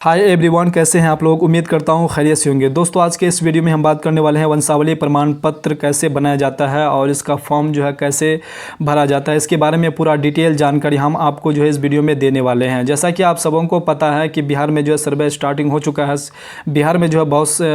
Hi everyone, कैसे हैं आप लोग। उम्मीद करता हूं खैरियत से होंगे। दोस्तों, आज के इस वीडियो में हम बात करने वाले हैं वंशावली प्रमाण पत्र कैसे बनाया जाता है और इसका फॉर्म जो है कैसे भरा जाता है। इसके बारे में पूरा डिटेल जानकारी हम आपको जो है इस वीडियो में देने वाले हैं। जैसा कि आप सबों को पता है कि बिहार में जो है सर्वे स्टार्टिंग हो चुका है। बिहार में जो है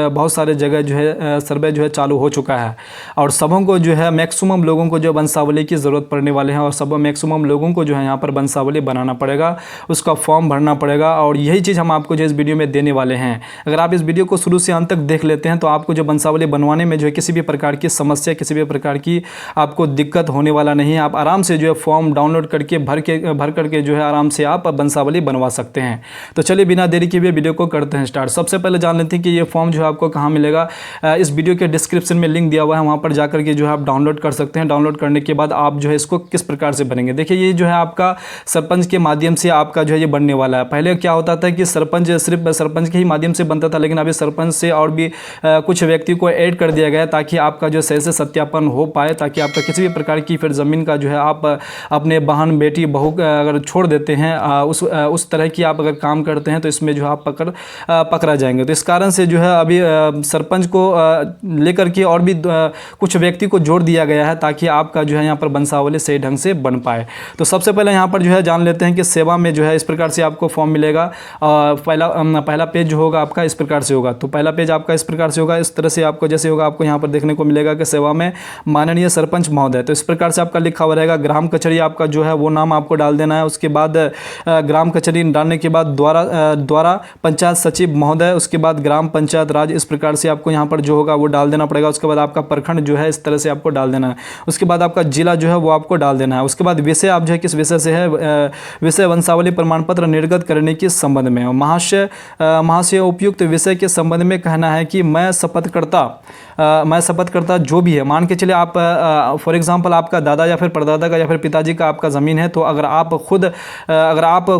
बहुत सारे जगह जो है सर्वे जो है चालू हो चुका है और सबों को जो है मैक्सिमम लोगों को जो वंशावली की ज़रूरत पड़ने वाले हैं और सब मैक्सिमम लोगों को जो है यहाँ पर वंशावली बनाना पड़ेगा, उसका फॉर्म भरना पड़ेगा और यही चीज़ हम आपको जो इस वीडियो में देने वाले हैं। अगर आप इस वीडियो को शुरू से अंत तक देख लेते हैं तो आपको जो वंशावली बनवाने में जो है किसी भी प्रकार की समस्या, किसी भी प्रकार की आपको दिक्कत होने वाला नहीं है। आप आराम से जो है फॉर्म डाउनलोड करके भर करके जो है आराम से आप वंशावली बनवा सकते हैं। तो चलिए बिना देरी किए वीडियो को करते हैं स्टार्ट। सबसे पहले जान लेते हैं कि ये फॉर्म जो है आपको कहाँ मिलेगा। इस वीडियो के डिस्क्रिप्शन में लिंक दिया हुआ है, वहाँ पर जाकर के जो है आप डाउनलोड कर सकते हैं। डाउनलोड करने के बाद आप जो है इसको किस प्रकार से बनेंगे, देखिए ये जो है आपका सरपंच के माध्यम से आपका जो है ये बनने वाला है। पहले क्या होता था कि सरपंच सिर्फ सरपंच के ही माध्यम से बनता था, लेकिन अभी सरपंच से और भी कुछ व्यक्ति को ऐड कर दिया गया है ताकि आपका जो सही से सत्यापन हो पाए, ताकि आपका किसी भी प्रकार की फिर ज़मीन का जो है आप अपने बहन बेटी बहू अगर छोड़ देते हैं उस तरह की आप अगर काम करते हैं तो इसमें जो है आप पकड़ा जाएंगे। तो इस कारण से जो है अभी सरपंच को लेकर के और भी कुछ व्यक्ति को जोड़ दिया गया है ताकि आपका जो है यहाँ पर वंशावली सही ढंग से बन पाए। तो सबसे पहले यहाँ पर जो है जान लेते हैं कि सेवा में जो है इस प्रकार से आपको फॉर्म मिलेगा। पहला पेज जो होगा आपका इस प्रकार से होगा। तो पहला पेज आपका इस प्रकार से होगा, इस तरह से आपको जैसे होगा आपको यहाँ पर देखने को मिलेगा कि सेवा में माननीय सरपंच महोदय। तो इस प्रकार से आपका लिखा हुआ रहेगा। ग्राम कचहरी आपका जो है वो नाम आपको डाल देना है। उसके बाद ग्राम कचहरी डालने के बाद द्वारा पंचायत सचिव महोदय, उसके बाद ग्राम पंचायत राज, इस प्रकार से आपको यहाँ पर जो होगा वो डाल देना पड़ेगा। उसके बाद आपका प्रखंड जो है इस तरह से आपको डाल देना है। उसके बाद आपका जिला जो है वो आपको डाल देना है। उसके बाद विषय आप जो है किस विषय से है, विषय वंशावली प्रमाण पत्र निर्गत करने के संबंध में। महाशय उपयुक्त विषय के संबंध में कहना है कि मैं शपथ करता जो भी है, मान के चले आप फॉर एग्जांपल आपका दादा या फिर परदादा का या फिर पिताजी का आपका ज़मीन है, तो अगर आप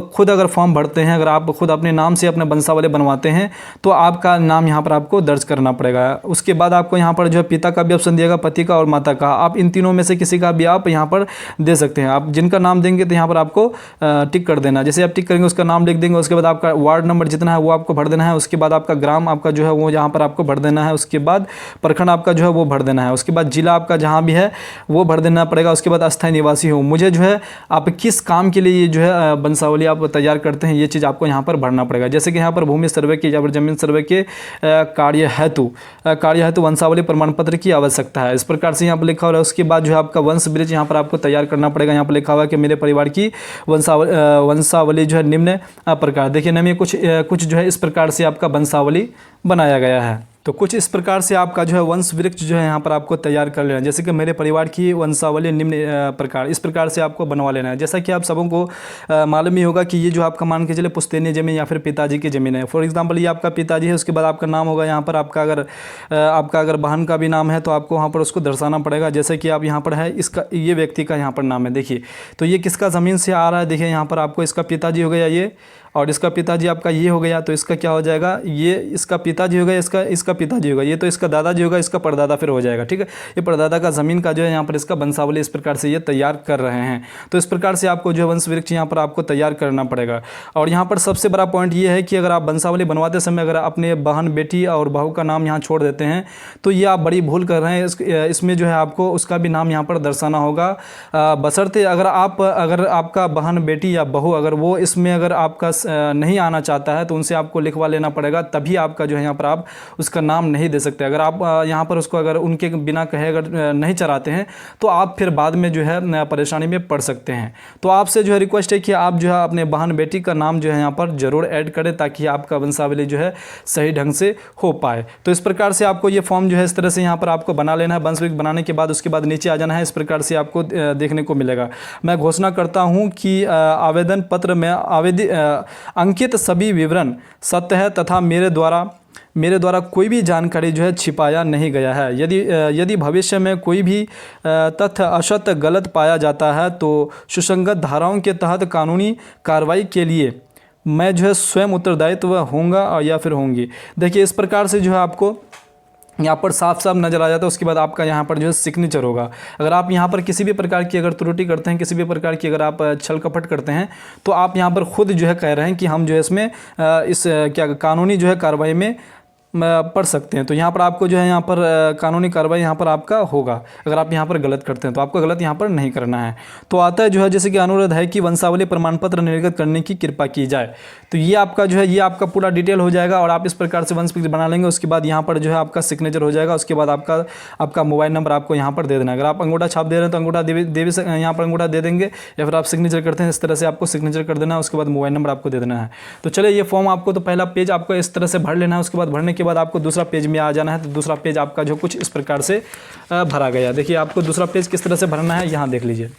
खुद अगर फॉर्म भरते हैं, अगर आप खुद अपने नाम से अपने वंशावली बनवाते हैं तो आपका नाम यहाँ पर आपको दर्ज करना पड़ेगा। उसके बाद आपको यहाँ पर जो है पिता का भी ऑप्शन दिएगा, पति का और माता का। आप इन तीनों में से किसी का भी आप यहाँ पर दे सकते हैं। आप जिनका नाम देंगे तो यहाँ पर आपको टिक कर देना। जैसे आप टिक करेंगे उसका नाम लिख देंगे। उसके बाद आपका वार्ड नंबर जितना है वो आपको भर देना है। उसके बाद आपका ग्राम आपका जो है वो यहाँ पर आपको भर देना है। उसके बाद प्रखंड आपका जो है वो भर देना है। उसके बाद जिला आपका जहाँ भी है वो भर देना पड़ेगा। उसके बाद अस्थायी निवासी हो, मुझे जो है आप किस काम के लिए ये जो है वंशावली आप तैयार करते हैं ये चीज़ आपको यहाँ पर भरना पड़ेगा। जैसे कि यहाँ पर भूमि सर्वे की या फिर जमीन सर्वे के कार्य हेतु वंशावली प्रमाण पत्र की आवश्यकता है, इस प्रकार से यहाँ पर लिखा हुआ है। उसके बाद जो है आपका वंश ब्रिज यहाँ पर आपको तैयार करना पड़ेगा। यहाँ पर लिखा हुआ है कि मेरे परिवार की वंशावली जो है निम्न प्रकार, देखिए ना में कुछ जो है इस प्रकार से आपका वंशावली बनाया गया है। तो कुछ इस प्रकार से आपका जो है वंश वृक्ष जो है यहाँ पर आपको तैयार कर लेना है। जैसे कि मेरे परिवार की वंशावली निम्न प्रकार, इस प्रकार से आपको बनवा लेना है। जैसा कि आप सबों को मालूम ही होगा कि ये जो आपका मान के चले पुश्तैनी ज़मीन या फिर पिताजी की ज़मीन है। फॉर एग्जांपल ये आपका पिताजी है, उसके बाद आपका नाम होगा यहाँ पर आपका अगर बहन का भी नाम है तो आपको वहाँ पर उसको दर्शाना पड़ेगा। जैसे कि आप यहाँ पर है इसका ये व्यक्ति का यहाँ पर नाम है, देखिए तो ये किसका ज़मीन से आ रहा है। देखिए यहाँ पर आपको इसका पिताजी हो गया ये, और इसका पिताजी आपका ये हो गया, तो इसका क्या हो जाएगा, ये इसका पिताजी हो गया, इसका पिताजी होगा, ये तो इसका दादाजी होगा, इसका परदादा फिर हो जाएगा। ठीक है, ये परदादा का ज़मीन का जो है यहाँ पर इसका वंशावली इस प्रकार से ये तैयार कर रहे हैं। तो इस प्रकार से आपको जो है वंश वृक्ष यहाँ पर आपको तैयार करना पड़ेगा। और यहाँ पर सबसे बड़ा पॉइंट ये है कि अगर आप वंशावली बनवाते समय अगर अपने बहन बेटी और बहू का नाम यहाँ छोड़ देते हैं तो ये आप बड़ी भूल कर रहे हैं। इसमें जो है आपको उसका भी नाम यहाँ पर दर्शाना होगा, बशर्ते अगर आपका बहन बेटी या बहू अगर वो इसमें अगर आपका नहीं आना चाहता है तो उनसे आपको लिखवा लेना पड़ेगा, तभी आपका जो है यहाँ पर आप उसका नाम नहीं दे सकते। अगर आप यहाँ पर उसको अगर उनके बिना कहे अगर नहीं चराते हैं तो आप फिर बाद में जो है परेशानी में पड़ सकते हैं। तो आपसे जो है रिक्वेस्ट है कि आप जो है अपने बहन बेटी का नाम जो है यहाँ पर ज़रूर ऐड करें ताकि आपका वंशावली जो है सही ढंग से हो पाए। तो इस प्रकार से आपको ये फॉर्म जो है इस तरह से यहाँ पर आपको बना लेना है। वंश वृक्ष बनाने के बाद उसके बाद नीचे आ जाना है, इस प्रकार से आपको देखने को मिलेगा। मैं घोषणा करता हूँ कि आवेदन पत्र में अंकित सभी विवरण सत्य है तथा मेरे द्वारा कोई भी जानकारी जो है छिपाया नहीं गया है। यदि भविष्य में कोई भी तथ्य असत्य गलत पाया जाता है तो सुसंगत धाराओं के तहत कानूनी कार्रवाई के लिए मैं जो है स्वयं उत्तरदायित्व होऊंगा या फिर होंगी। देखिए इस प्रकार से जो है आपको यहाँ पर साफ साफ नज़र आ जाता है। उसके बाद आपका यहाँ पर जो है सिग्नेचर होगा। अगर आप यहाँ पर किसी भी प्रकार की अगर त्रुटि करते हैं, किसी भी प्रकार की अगर आप छल कपट करते हैं, तो आप यहाँ पर खुद जो है कह रहे हैं कि हम जो है इसमें इस क्या कानूनी जो है कार्रवाई में पढ़ सकते हैं। तो यहाँ पर आपको जो है यहाँ पर कानूनी कार्रवाई यहाँ पर आपका होगा अगर आप यहाँ पर गलत करते हैं, तो आपको गलत यहाँ पर नहीं करना है। तो आता है जो है जैसे कि अनुरोध है कि वंशावली प्रमाण पत्र निर्गत करने की कृपा की जाए। तो ये आपका जो है ये आपका पूरा डिटेल हो जाएगा और आप इस प्रकार से वंश पत्र बना लेंगे। उसके बाद यहाँ पर जो है आपका सिग्नेचर हो जाएगा। उसके बाद आपका मोबाइल नंबर आपको यहाँ पर दे देना है। अगर आप अंगूठा छाप दे रहे हैं तो अंगूठा यहाँ पर अंगूठा दे देंगे, या फिर आप सिग्नेचर करते हैं इस तरह से आपको सिग्नेचर कर देना है। उसके बाद मोबाइल नंबर आपको दे देना है। तो चलिए ये फॉर्म आपको तो पहला पेज आपको इस तरह से भर लेना है। उसके बाद भरने के बाद आपको दूसरा पेज में आ जाना है। तो दूसरा पेज आपका जो कुछ इस प्रकार से भरा गया। देखिए आपको दूसरा पेज किस तरह से भरना है यहाँ देख लीजिए।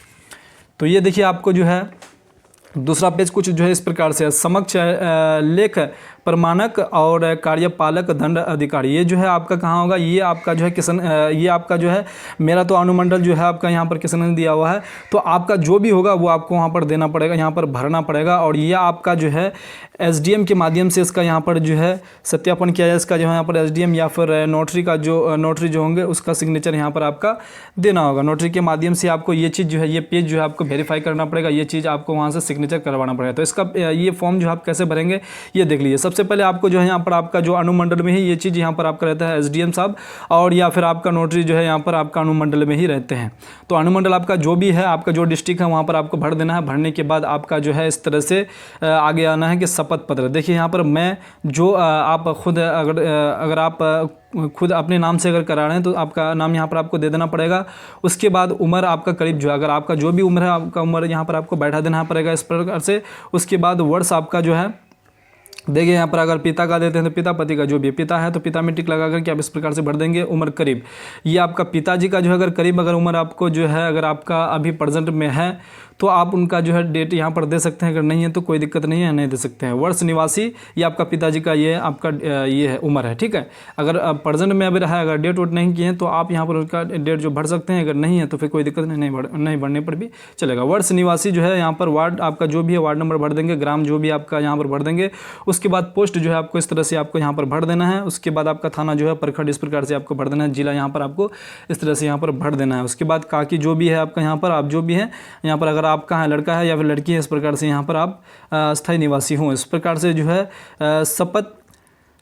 तो ये देखिए आपको जो है दूसरा पेज कुछ जो है इस प्रकार से समक्ष लेख प्रमाणक और कार्यपालक दंड अधिकारी, ये जो है आपका कहाँ होगा, ये आपका जो है किसान, ये आपका जो है मेरा तो अनुमंडल जो है आपका यहाँ पर किसान ने दिया हुआ है। तो आपका जो भी होगा वो आपको वहाँ पर देना पड़ेगा, यहाँ पर भरना पड़ेगा। और ये आपका जो है एसडीएम के माध्यम से इसका यहाँ पर जो है सत्यापन किया जाए। इसका जो है यहाँ पर एसडीएम या फिर नोटरी का जो नोटरी जो होंगे उसका सिग्नेचर यहाँ पर आपका देना होगा। नोटरी के माध्यम से आपको ये चीज़ जो है ये पेज जो है आपको वेरीफाई करना पड़ेगा, ये चीज़ आपको वहाँ से सिग्नेचर करवाना पड़ेगा। तो इसका ये फॉर्म जो आप कैसे भरेंगे ये देख लीजिए। सबसे पहले आपको जो है यहाँ पर आपका जो अनुमंडल में ही ये चीज़ यहाँ पर आपका रहता है एसडीएम साहब, और या फिर आपका नोटरी जो है यहाँ पर आपका अनुमंडल में ही रहते हैं। तो अनुमंडल आपका जो भी है, आपका जो डिस्ट्रिक्ट है वहाँ पर आपको भर देना है। भरने के बाद आपका जो है इस तरह से आगे आना है कि शपथ पत्र। देखिए यहाँ पर मैं जो आप खुद अगर आप खुद अपने नाम से अगर करा रहे हैं तो आपका नाम यहाँ पर आपको दे देना पड़ेगा। उसके बाद उम्र आपका करीब जो है, अगर आपका जो भी उम्र है आपका उम्र यहाँ पर आपको बैठा देना पड़ेगा इस प्रकार से। उसके बाद वर्ष आपका जो है देखिए यहाँ पर अगर पिता का देते हैं तो पिता, पति का जो भी पिता है तो पिता में टिक लगा करके आप इस प्रकार से भर देंगे। उम्र करीब, ये आपका पिताजी का जो है अगर करीब अगर उम्र आपको जो है अगर आपका अभी प्रेजेंट में है तो आप उनका जो है डेट यहाँ पर दे सकते हैं। अगर नहीं है तो कोई दिक्कत नहीं है, नहीं दे सकते हैं। वर्ष निवासी, ये आपका पिताजी का ये आपका ये है उम्र है, ठीक है। अगर प्रेजेंट में अभी रहा है, अगर डेट वोट नहीं किए हैं तो आप यहाँ पर उसका डेट जो भर सकते हैं। अगर नहीं है तो फिर कोई दिक्कत नहीं भरने पर भी चलेगा। वर्ष निवासी जो है यहाँ पर वार्ड आपका जो भी है वार्ड नंबर भर देंगे, ग्राम जो भी आपका यहाँ पर भर देंगे। उसके बाद पोस्ट जो है आपको इस तरह से आपको यहाँ पर भर देना है। उसके बाद आपका थाना जो है प्रखंड इस प्रकार से आपको भर देना है। जिला यहाँ पर आपको इस तरह से यहाँ पर भर देना है। उसके बाद काकी जो भी है आपका यहाँ पर, आप जो भी है यहाँ पर, अगर आपका है लड़का है या फिर लड़की है, इस प्रकार से यहाँ पर आप स्थायी निवासी हों। इस प्रकार से जो है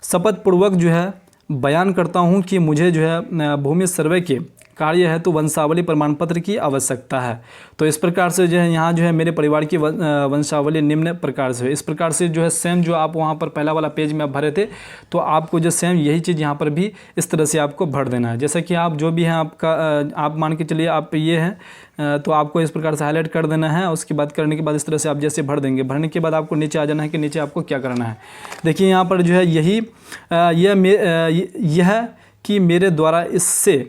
शपथ पूर्वक जो है बयान करता हूँ कि मुझे जो है भूमि सर्वे के कार्य है तो वंशावली प्रमाण पत्र की आवश्यकता है। तो इस प्रकार से जो है यहाँ जो है मेरे परिवार की वंशावली निम्न प्रकार से है। इस प्रकार से जो है सेम जो आप वहाँ पर पहला वाला पेज में आप भरे थे तो आपको जो सेम यही चीज़ यहाँ पर भी इस तरह से आपको भर देना है। जैसे कि आप जो भी हैं आपका आप मान के चलिए आप ये हैं तो आपको इस प्रकार से हाईलाइट कर देना है। उसके बाद करने के बाद इस तरह से आप जैसे भर देंगे, भरने के बाद आपको नीचे आ जाना है कि नीचे आपको क्या करना है। देखिए यहाँ पर जो है यही यह कि मेरे द्वारा इससे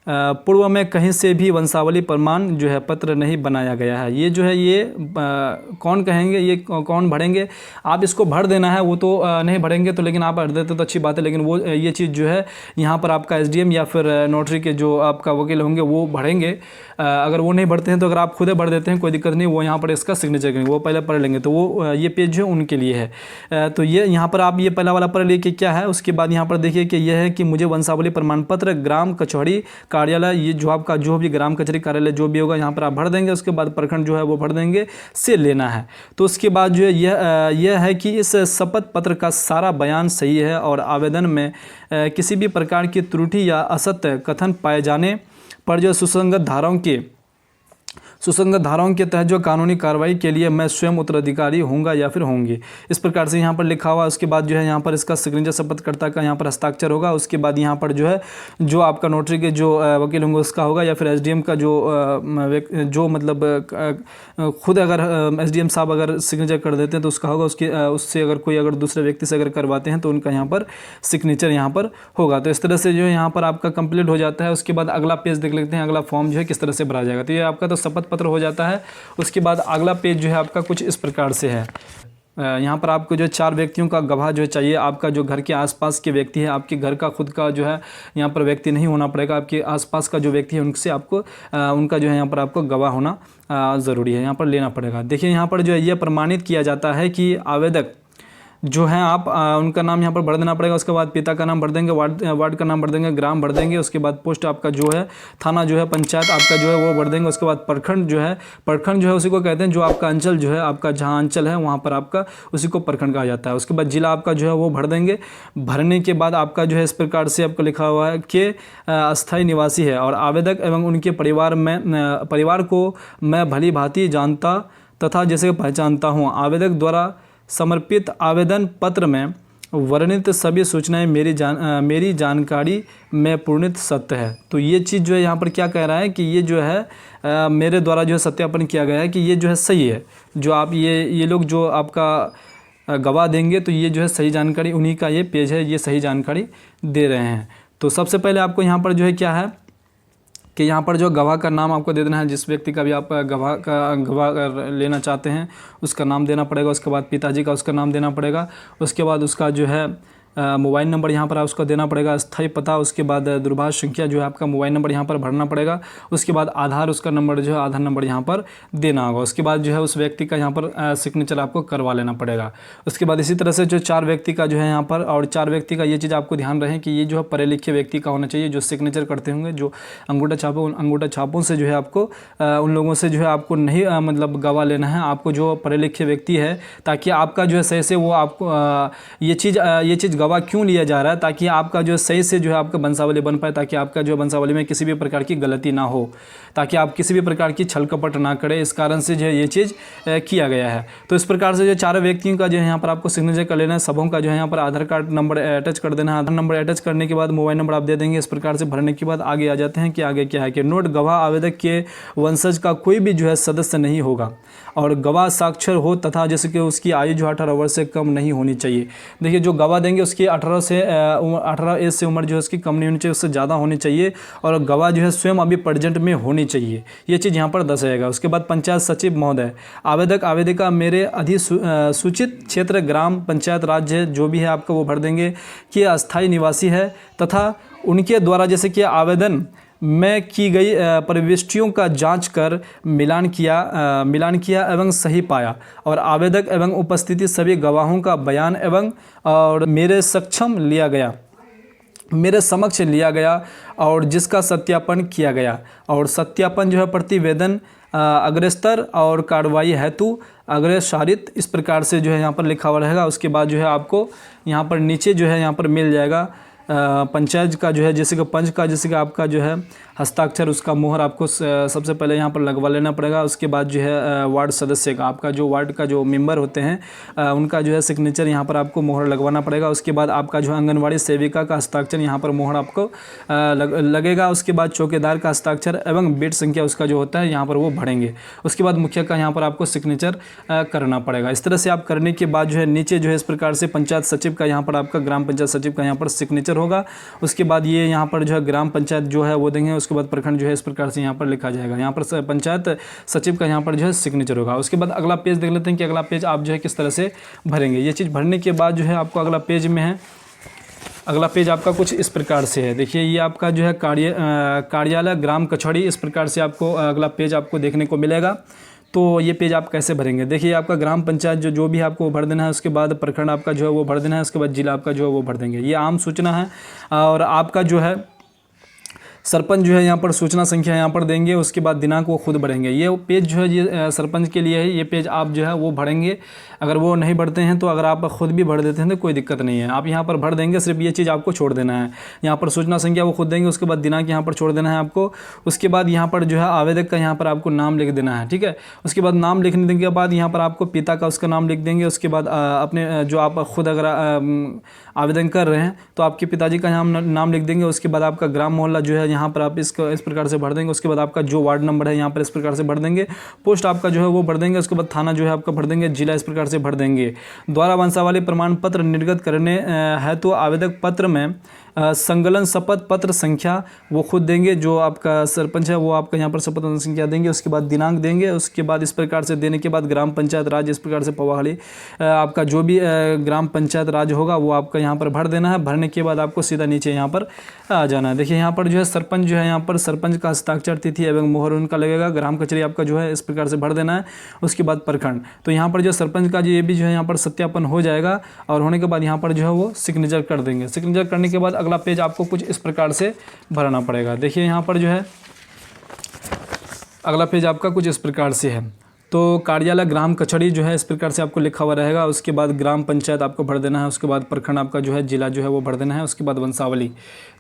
पूर्व में कहीं से भी वंशावली प्रमाण जो है पत्र नहीं बनाया गया है। ये जो है ये कौन कहेंगे, ये कौन भरेंगे, आप इसको भर देना है। वो तो नहीं भरेंगे तो, लेकिन आप भर देते तो अच्छी बात है। लेकिन वो ये चीज़ जो है यहाँ पर आपका एसडीएम या फिर नोटरी के जो आपका वकील होंगे वो भरेंगे। अगर वो नहीं भरते हैं तो अगर आप खुद भर देते हैं कोई दिक्कत नहीं, वो यहाँ पर इसका सिग्नेचर करेंगे, वो पहले पढ़ लेंगे। तो वो ये पेज जो है उनके लिए है। तो ये यहाँ पर आप ये पहला वाला पढ़ लिए कि क्या है। उसके बाद यहाँ पर देखिए कि यह है कि मुझे वंशावली प्रमाण पत्र ग्राम कचहरी कार्यालय, ये जो आपका जो भी ग्राम कचहरी कार्यालय जो भी होगा यहाँ पर आप भर देंगे। उसके बाद प्रखंड जो है वो भर देंगे से लेना है। तो उसके बाद जो है यह है कि इस शपथ पत्र का सारा बयान सही है और आवेदन में किसी भी प्रकार की त्रुटि या असत्य कथन पाए जाने पर जो सुसंगत धाराओं के तहत जो कानूनी कार्रवाई के लिए मैं स्वयं उत्तराधिकारी होऊंगा या फिर होंगी। इस प्रकार से यहाँ पर लिखा हुआ। उसके बाद जो है यहाँ पर इसका सिग्नेचर शपथकर्ता का यहाँ पर हस्ताक्षर होगा। उसके बाद यहाँ पर जो है जो आपका नोटरी के जो वकील होंगे उसका होगा, या फिर एसडीएम का जो मतलब खुद अगर एसडीएम साहब अगर सिग्नेचर कर देते हैं तो उसका होगा। उससे अगर कोई अगर दूसरे व्यक्ति से अगर करवाते हैं तो उनका यहाँ पर सिग्नेचर यहाँ पर होगा। तो इस तरह से जो है यहाँ पर आपका कंप्लीट हो जाता है। उसके बाद अगला पेज देख लेते हैं, अगला फॉर्म जो है किस तरह से भरा जाएगा। तो ये आपका तो शपथ पत्र हो जाता है। उसके बाद अगला पेज जो है आपका कुछ इस प्रकार से है। यहाँ पर आपको जो 4 व्यक्तियों का गवाह जो चाहिए, आपका जो घर के आसपास के व्यक्ति है, आपके घर का खुद का जो है यहाँ पर व्यक्ति नहीं होना पड़ेगा। आपके आसपास का जो व्यक्ति है उनसे आपको उनका जो है यहाँ पर आपको गवाह होना ज़रूरी है, यहाँ पर लेना पड़ेगा। देखिए यहाँ पर जो है यह प्रमाणित किया जाता है कि आवेदक जो है आप उनका नाम यहाँ पर भर देना पड़ेगा। उसके बाद पिता का नाम भर देंगे, वार्ड का नाम भर देंगे, ग्राम भर देंगे। उसके बाद पोस्ट आपका जो है, थाना जो है, पंचायत आपका जो है वो भर देंगे। उसके बाद प्रखंड जो है उसी को कहते हैं जो आपका अंचल जो है, आपका जहाँ अंचल है वहाँ पर आपका उसी को प्रखंड कहा जाता है। उसके बाद जिला आपका जो है वो भर देंगे। भरने के बाद आपका जो है इस प्रकार से आपको लिखा हुआ है कि अस्थायी निवासी है और आवेदक एवं उनके परिवार को मैं भली भांति जानता तथा जैसे पहचानता हूँ। आवेदक द्वारा समर्पित आवेदन पत्र में वर्णित सभी सूचनाएं मेरी जानकारी में पूर्णतः सत्य है। तो ये चीज़ जो है यहाँ पर क्या कह रहा है कि ये जो है मेरे द्वारा जो है सत्यापन किया गया है कि ये जो है सही है। जो आप ये लोग जो आपका गवाह देंगे तो ये जो है सही जानकारी, उन्हीं का ये पेज है, ये सही जानकारी दे रहे हैं। तो सबसे पहले आपको यहाँ पर जो है क्या है कि यहाँ पर जो गवाह का नाम आपको दे देना है। जिस व्यक्ति का भी आप गवाह लेना चाहते हैं उसका नाम देना पड़ेगा। उसके बाद पिताजी का उसका नाम देना पड़ेगा। उसके बाद उसका जो है मोबाइल नंबर यहाँ पर उसको देना पड़ेगा, स्थायी पता। उसके बाद दूरभाष संख्या जो है आपका मोबाइल नंबर यहाँ पर भरना पड़ेगा। उसके बाद आधार, उसका नंबर जो है आधार नंबर यहाँ पर देना होगा। उसके बाद जो है उस व्यक्ति का यहाँ पर सिग्नेचर आपको करवा लेना पड़ेगा। उसके बाद इसी तरह से जो 4 व्यक्ति का जो है यहाँ पर, और 4 व्यक्ति का ये चीज़ आपको ध्यान रहे कि ये जो है पढ़े लिखे व्यक्ति का होना चाहिए, जो सिग्नेचर करते होंगे, जो अंगूठा छापे, उन अंगूठा छापों से जो है आपको उन लोगों से जो है आपको नहीं मतलब गवाह लेना है। आपको जो पढ़े लिखे व्यक्ति है, ताकि आपका जो है सही से वो आपको ये चीज़ गवाह क्यों लिया जा रहा है, ताकि आपका जो सही से जो है आपका वंशावली बन पाए, ताकि आपका जो वंशावली में किसी भी प्रकार की गलती ना हो, ताकि आप किसी भी प्रकार की छल कपट ना करें। इस कारण से जो है ये चीज़ किया गया है। तो इस प्रकार से जो 4 व्यक्तियों का जो है यहाँ पर आपको सिग्नेचर कर लेना है। सबों का जो है यहाँ पर आधार कार्ड नंबर अटैच कर देना है। आधार नंबर अटैच करने के बाद मोबाइल नंबर आप दे देंगे। इस प्रकार से भरने के बाद आगे आ जाते हैं कि आगे क्या है कि नोट, गवाह आवेदक के वंशज का कोई भी जो है सदस्य नहीं होगा और गवाह साक्षर हो तथा जैसे कि उसकी आयु जो 18 वर्ष से कम नहीं होनी चाहिए। देखिए जो गवाह देंगे उसकी 18 एज से उम्र जो है उसकी कम नहीं होनी चाहिए, उससे ज़्यादा होनी चाहिए। और गवाह जो है स्वयं अभी प्रेजेंट में होनी चाहिए, ये चीज़ यहाँ पर दर्शाएगा। उसके बाद पंचायत सचिव महोदय, आवेदक आवेदिका मेरे अधिसूचित क्षेत्र ग्राम पंचायत राज्य जो भी है आपको वो भर देंगे कि अस्थायी निवासी है तथा उनके द्वारा जैसे कि आवेदन में की गई प्रविष्टियों का जांच कर मिलान किया एवं सही पाया और आवेदक एवं उपस्थिति सभी गवाहों का बयान एवं और मेरे समक्ष लिया गया और जिसका सत्यापन किया गया। और सत्यापन जो है प्रतिवेदन अग्रस्तर और कार्रवाई हेतु अग्रसारित, इस प्रकार से जो है यहाँ पर लिखा हुआ रहेगा। उसके बाद जो है आपको यहाँ पर नीचे जो है यहाँ पर मिल जाएगा पंचायत का जो है जैसे कि पंच का जैसे कि आपका जो है हस्ताक्षर, उसका मोहर आपको सबसे पहले यहाँ पर लगवा लेना पड़ेगा। उसके बाद जो है वार्ड सदस्य का, आपका जो वार्ड का जो मेंबर होते हैं उनका जो है सिग्नेचर यहाँ पर आपको मोहर लगवाना पड़ेगा। उसके बाद आपका जो आंगनवाड़ी सेविका का हस्ताक्षर यहाँ पर मोहर आपको लगेगा। उसके बाद चौकीदार का हस्ताक्षर एवं बेड संख्या उसका जो होता है यहाँ पर वो भरेंगे। उसके बाद मुखिया का यहाँ पर आपको सिग्नेचर करना पड़ेगा। इस तरह से आप करने के बाद जो है नीचे जो है इस प्रकार से पंचायत सचिव का यहाँ पर आपका ग्राम पंचायत सचिव का यहाँ पर सिग्नेचर होगा। उसके बाद ये यहाँ पर जो है ग्राम पंचायत जो है वो देंगे। उसके बाद प्रखंड जो है इस प्रकार से यहाँ पर लिखा जाएगा। यहाँ पर पंचायत सचिव का यहाँ पर जो है सिग्नेचर होगा। उसके बाद अगला पेज देख लेते हैं कि अगला पेज आप जो है किस तरह से भरेंगे। ये चीज़ भरने के बाद जो है आपको अगला पेज में है, अगला पेज आपका कुछ इस प्रकार से है। देखिए ये आपका जो है कार्यालय ग्राम कचहरी, इस प्रकार से आपको अगला पेज आपको देखने को मिलेगा। तो ये पेज आप कैसे भरेंगे, देखिए आपका ग्राम पंचायत जो भी आपको भर देना है। उसके बाद प्रखंड आपका जो है वो भर देना है। उसके बाद जिला आपका जो है वो भर देंगे। ये आम सूचना है। और आपका जो है सरपंच जो है यहाँ पर सूचना संख्या यहाँ पर देंगे। उसके बाद दिनांक वो खुद भरेंगे। ये पेज जो है ये सरपंच के लिए है। ये पेज आप जो है वो भरेंगे। अगर वो नहीं भरते हैं तो अगर आप खुद भी भर देते हैं तो कोई दिक्कत नहीं है, आप यहाँ पर भर देंगे। सिर्फ ये चीज़ आपको छोड़ देना है, यहाँ पर सूचना संख्या वो खुद देंगे। उसके बाद दिनांक यहाँ पर छोड़ देना है आपको। उसके बाद यहाँ पर जो है आवेदक का यहाँ पर आपको नाम लिख देना है, ठीक है। उसके बाद नाम लिखने के बाद यहाँ पर आपको पिता का उसका नाम लिख देंगे। उसके बाद अपने जो आप खुद अगर आवेदन कर रहे हैं तो आपके पिताजी का नाम लिख देंगे। उसके बाद आपका ग्राम मोहल्ला जो है यहाँ पर आप इसको इस प्रकार से भर देंगे। उसके बाद आपका जो वार्ड नंबर है यहाँ पर इस प्रकार से भर देंगे। पोस्ट आपका जो है वो भर देंगे। उसके बाद थाना जो है आपका भर देंगे। जिला इस प्रकार से भर देंगे। द्वारा वंशावली प्रमाण पत्र निर्गत करने है तो आवेदक पत्र में संकलन शपथ पत्र संख्या वो खुद देंगे, जो आपका सरपंच है वो आपका यहाँ पर शपथ पत्र संख्या देंगे, उसके बाद दिनांक देंगे, उसके बाद इस प्रकार से देने के बाद ग्राम पंचायत राज इस प्रकार से पवाहड़ी आपका जो भी ग्राम पंचायत राज होगा वो आपका यहाँ पर भर देना है। भरने के बाद आपको सीधा नीचे यहाँ पर आ जाना है। देखिए यहाँ पर जो है सरपंच जो है यहाँ पर सरपंच का हस्ताक्षर तिथि एवं मोहर उनका लगेगा। ग्राम कचहरी आपका जो है इस प्रकार से भर देना है। उसके बाद प्रखंड, तो यहाँ पर जो सरपंच का जो ये भी जो है यहाँ पर सत्यापन हो जाएगा और होने के बाद यहाँ पर जो है वो सिग्नेचर कर देंगे। सिग्नेचर करने के बाद अगला पेज आपको कुछ इस प्रकार से भरना पड़ेगा। देखिए यहाँ पर जो है अगला पेज आपका कुछ इस प्रकार से है। तो कार्यालय ग्राम कचहरी जो है इस प्रकार से आपको लिखा हुआ रहेगा। उसके बाद ग्राम पंचायत आपको भर देना है। उसके बाद प्रखंड आपका जो है जिला जो है वो भर देना है। उसके बाद वंशावली,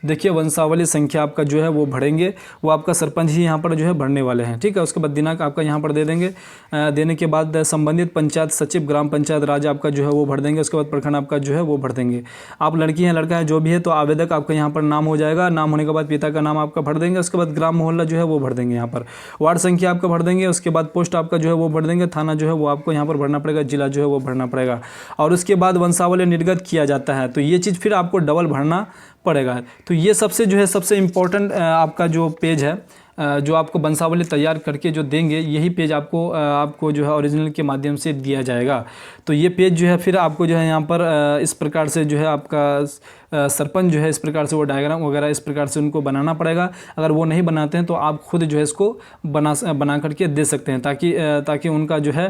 देखिए वंशावली संख्या आपका जो है वो भरेंगे, वो आपका सरपंच ही यहाँ पर जो है भरने वाले हैं, ठीक है। उसके बाद दिनांक आपका यहाँ पर दे देंगे। देने के बाद संबंधित पंचायत सचिव ग्राम पंचायत राज आपका जो है वो भर देंगे। उसके बाद प्रखंड आपका जो है वो भर देंगे। आप लड़की हैं लड़का है जो भी है तो आवेदक आपका यहाँ पर नाम हो जाएगा। नाम होने के बाद पिता का नाम आपका भर देंगे। उसके बाद ग्राम मोहल्ला जो है वो भर देंगे यहाँ पर। वार्ड संख्या आपका भर देंगे। उसके बाद पोस्ट आपका जो है वो भर देंगे। थाना जो है वो आपको यहाँ पर भरना पड़ेगा। जिला जो है वो भरना पड़ेगा। और उसके बाद वंशावली निर्गत किया जाता है तो ये चीज़ फिर आपको डबल भरना पड़ेगा। तो ये सबसे जो है सबसे इम्पोर्टेंट आपका जो पेज है जो आपको वंशावली तैयार करके जो देंगे, यही पेज आपको जो है ओरिजिनल के माध्यम से दिया जाएगा। तो ये पेज जो है फिर आपको जो है यहाँ पर इस प्रकार से जो है आपका सरपंच जो है इस प्रकार से वो डायग्राम वगैरह इस प्रकार से उनको बनाना पड़ेगा। अगर वो नहीं बनाते हैं तो आप खुद जो है इसको बना करके दे सकते हैं ताकि उनका जो है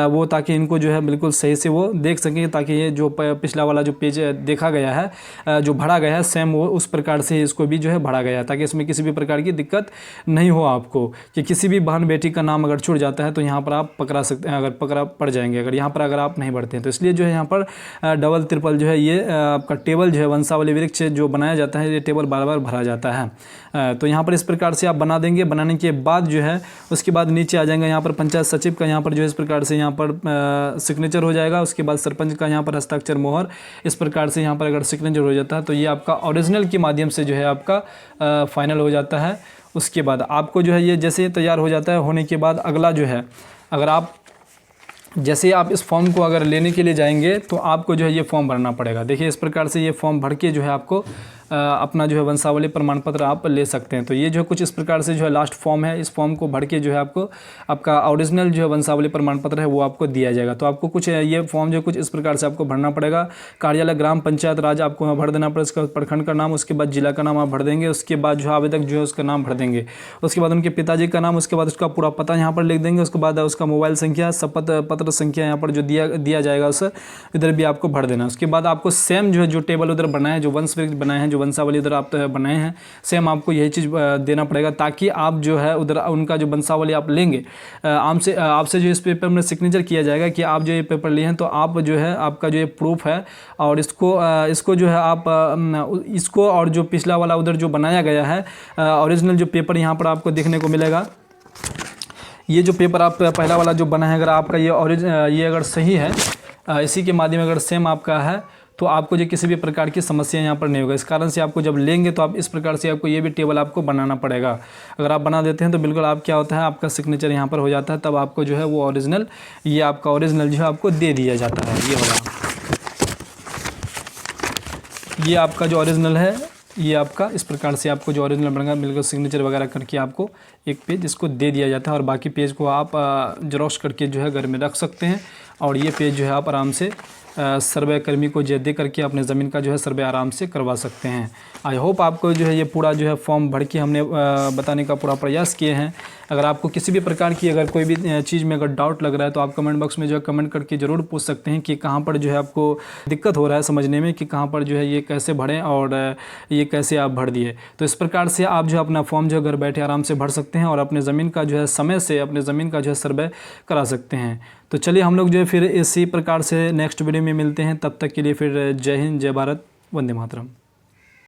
वो ताकि इनको जो है बिल्कुल सही से वो देख सकें, ताकि ये जो पिछला वाला जो पेज देखा गया है जो भरा गया है सेम वो उस प्रकार से इसको भी जो है भरा गया है, ताकि इसमें किसी भी प्रकार की दिक्कत नहीं हो आपको कि किसी भी बहन बेटी का नाम अगर छूट जाता है तो यहाँ पर आप पकड़ा सकते हैं, अगर पकड़ा पड़ जाएंगे अगर यहाँ पर अगर आप नहीं बढ़ते हैं। तो इसलिए जो है यहाँ पर डबल ट्रिपल जो है ये आपका टेबल जो है वंशावली वृक्ष जो बनाया जाता है ये टेबल बार बार भरा जाता है। तो यहाँ पर इस प्रकार से आप बना देंगे। बनाने के बाद जो है उसके बाद नीचे आ जाएंगे यहाँ पर पंचायत सचिव का यहाँ पर जो है इस प्रकार से यहाँ पर सिग्नेचर हो जाएगा। उसके बाद सरपंच का यहाँ पर हस्ताक्षर मोहर इस प्रकार से यहाँ पर अगर सिग्नेचर हो जाता है तो ये आपका ओरिजिनल के माध्यम से जो है आपका फाइनल हो जाता है। उसके बाद आपको जो है ये जैसे तैयार हो जाता है होने के बाद अगला जो है अगर आप जैसे आप इस फॉर्म को अगर लेने के लिए जाएंगे तो आपको जो है ये फॉर्म भरना पड़ेगा। देखिए इस प्रकार से ये फॉर्म भर के जो है आपको अपना जो है वंशावली प्रमाण पत्र आप ले सकते हैं। तो ये जो कुछ इस प्रकार से जो है लास्ट फॉर्म है, इस फॉर्म को भर के जो है आपको आपका ओरिजिनल जो है वंशावली प्रमाण पत्र है वो आपको दिया जाएगा। तो आपको कुछ ये फॉर्म जो कुछ इस प्रकार से आपको भरना पड़ेगा। कार्यालय ग्राम पंचायत राज आपको भर देना पड़ेगा। उसके बाद प्रखंड का नाम, उसके बाद जिला का नाम आप भर देंगे। उसके बाद जो आवेदक जो है उसका नाम भर देंगे। उसके बाद उनके पिताजी का नाम, उसके बाद उसका पूरा पता यहाँ पर लिख देंगे। उसके बाद उसका मोबाइल संख्या, शपथ पत्र संख्या यहाँ पर जो दिया जाएगा उस इधर भी आपको भर देना। उसके बाद आपको सेम जो है जो टेबल उधर बनाए हैं, जो वंश वृक्ष बनाए हैं, जो वंशावली उधर आप बनाए हैं, सेम आपको यही चीज़ देना पड़ेगा ताकि आप जो है उधर उनका जो वंशावली आप लेंगे आपसे जो इस पेपर में सिग्नेचर किया जाएगा कि आप जो ये पेपर लिए हैं तो आप जो है आपका जो ये प्रूफ है और इसको जो है आप इसको और जो पिछला वाला उधर जो बनाया गया है ओरिजिनल जो पेपर यहाँ पर आपको देखने को मिलेगा। ये जो पेपर आप पहला वाला जो बना है अगर आपका ये अगर सही है इसी के माध्यम अगर सेम आपका है तो आपको जो किसी भी प्रकार की समस्या यहाँ पर नहीं होगा। इस कारण से आपको जब लेंगे तो आप इस प्रकार से आपको ये भी टेबल आपको बनाना पड़ेगा। अगर आप बना देते हैं तो बिल्कुल आप क्या होता है आपका सिग्नेचर यहाँ पर हो जाता है, तब आपको जो है वो ओरिजिनल ये आपका ओरिजिनल जो है आपको दे दिया जाता है। ये वाला ये आपका जो ओरिजिनल है ये आपका इस प्रकार से आपको जो ओरिजिनल बनेगा बिल्कुल सिग्नेचर वगैरह करके आपको एक पेज इसको दे दिया जाता है और बाकी पेज को आप जेरॉक्स करके जो है घर में रख सकते हैं। और ये पेज जो है आप आराम से सर्वे कर्मी को दे करके अपने ज़मीन का जो है सर्वे आराम से करवा सकते हैं। आई होप आपको जो है ये पूरा जो है फॉर्म भर के हमने बताने का पूरा प्रयास किए हैं। अगर आपको किसी भी प्रकार की अगर कोई भी चीज़ में अगर डाउट लग रहा है तो आप कमेंट बॉक्स में जो है कमेंट करके ज़रूर पूछ सकते हैं कि कहाँ पर जो है आपको दिक्कत हो रहा है समझने में कि कहाँ पर जो है ये कैसे भरें और ये कैसे आप भर दिए। तो इस प्रकार से आप जो है अपना फॉर्म जो घर बैठे आराम से भर सकते हैं और अपने ज़मीन का जो है समय से अपने ज़मीन का जो है सर्वे करा सकते हैं। तो चलिए हम लोग जो है फिर इसी प्रकार से नेक्स्ट वीडियो में मिलते हैं। तब तक के लिए फिर जय हिंद, जय भारत, वंदे मातरम।